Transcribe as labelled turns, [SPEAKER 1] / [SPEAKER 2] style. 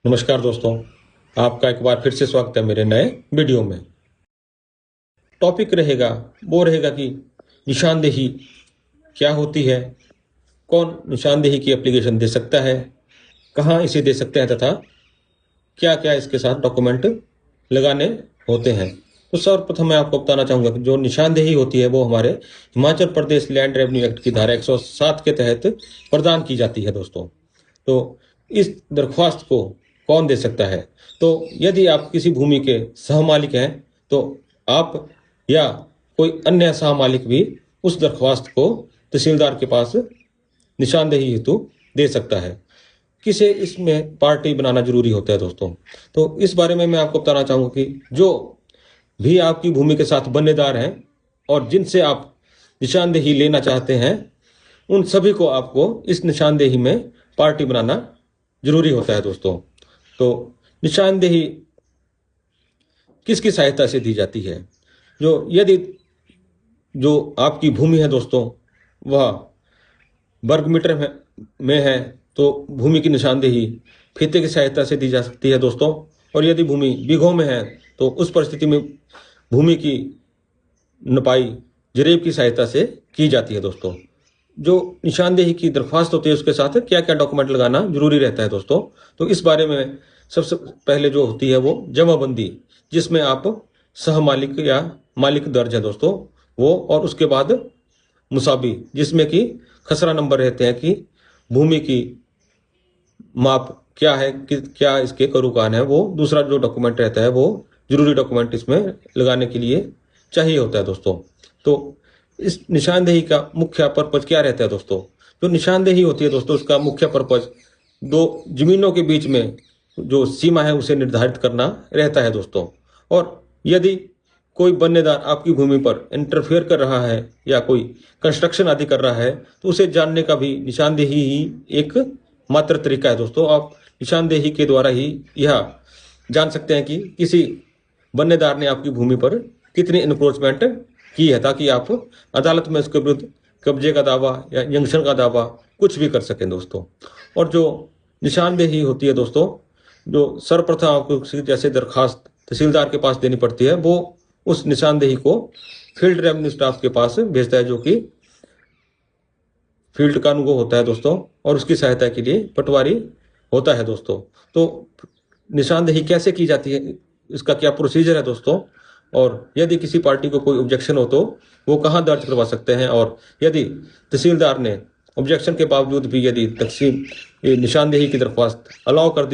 [SPEAKER 1] नमस्कार दोस्तों, आपका एक बार फिर से स्वागत है मेरे नए वीडियो में। टॉपिक रहेगा वो रहेगा कि निशानदेही क्या होती है, कौन निशानदेही की एप्लीकेशन दे सकता है, कहाँ इसे दे सकते हैं तथा क्या क्या इसके साथ डॉक्यूमेंट लगाने होते हैं। तो सर्वप्रथम मैं आपको बताना चाहूँगा कि जो निशानदेही होती है वो हमारे Himachal Pradesh land revenue act की धारा 107 के तहत प्रदान की जाती है दोस्तों। तो इस दरख्वास्त को कौन दे सकता है? तो यदि आप किसी भूमि के सहमालिक हैं तो आप या कोई अन्य सहमालिक भी उस दरख्वास्त को तहसीलदार के पास निशानदेही हेतु दे सकता है। किसे इसमें पार्टी बनाना जरूरी होता है दोस्तों? तो इस बारे में मैं आपको बताना चाहूँगा कि जो भी आपकी भूमि के साथ बन्नेदार हैं और जिनसे आप निशानदेही लेना चाहते हैं, उन सभी को आपको इस निशानदेही में पार्टी बनाना जरूरी होता है दोस्तों। तो निशानदेही किसकी सहायता से दी जाती है? यदि जो आपकी भूमि है दोस्तों वह वर्ग मीटर में है तो भूमि की निशानदेही फीते की सहायता से दी जा सकती है दोस्तों। और यदि भूमि बीघों में है तो उस परिस्थिति में भूमि की नपाई जरेब की सहायता से की जाती है दोस्तों। जो निशानदेही की दरख्वास्त होती है उसके साथ क्या क्या डॉक्यूमेंट लगाना जरूरी रहता है दोस्तों, तो इस बारे में सबसे पहले जो होती है वो जमाबंदी, जिसमें आप सहमालिक या मालिक दर्ज है दोस्तों वो, और उसके बाद मुसाबी, जिसमें कि खसरा नंबर रहते हैं कि भूमि की माप क्या है, कि क्या इसके करूकान है, वो दूसरा जो डॉक्यूमेंट रहता है वो जरूरी डॉक्यूमेंट इसमें लगाने के लिए चाहिए होता है दोस्तों। तो इस निशानदेही का मुख्य पर्पज क्या रहता है दोस्तों? जो निशानदेही होती है दोस्तों उसका मुख्य पर्पज दो जमीनों के बीच में जो सीमा है उसे निर्धारित करना रहता है दोस्तों। और यदि कोई बन्नेदार आपकी भूमि पर इंटरफेयर कर रहा है या कोई कंस्ट्रक्शन आदि कर रहा है तो उसे जानने का भी निशानदेही ही एक मात्र तरीका है दोस्तों। आप निशानदेही के द्वारा ही यह जान सकते हैं कि किसी बन्नेदार ने आपकी भूमि पर कितनी इनक्रोचमेंट की है, ताकि आप अदालत में उसके विरुद्ध कब्जे का दावा या इंजंक्शन का दावा कुछ भी कर सकें दोस्तों। और जो निशानदेही होती है दोस्तों, जो सर्वप्रथम आपको जैसे दरखास्त तहसीलदार के पास देनी पड़ती है, वो उस निशानदेही को फील्ड रेवेन्यू स्टाफ के पास भेजता है, जो कि फील्ड कानून होता है दोस्तों, और उसकी सहायता के लिए पटवारी होता है दोस्तों। तो निशानदेही कैसे की जाती है, इसका क्या प्रोसीजर है दोस्तों, और यदि किसी पार्टी को कोई ऑब्जेक्शन हो तो वो कहाँ दर्ज करवा सकते हैं, और यदि तहसीलदार ने ऑब्जेक्शन के बावजूद भी यदि तकसीम निशानदेही की दरख्वास्त अलाउ कर दी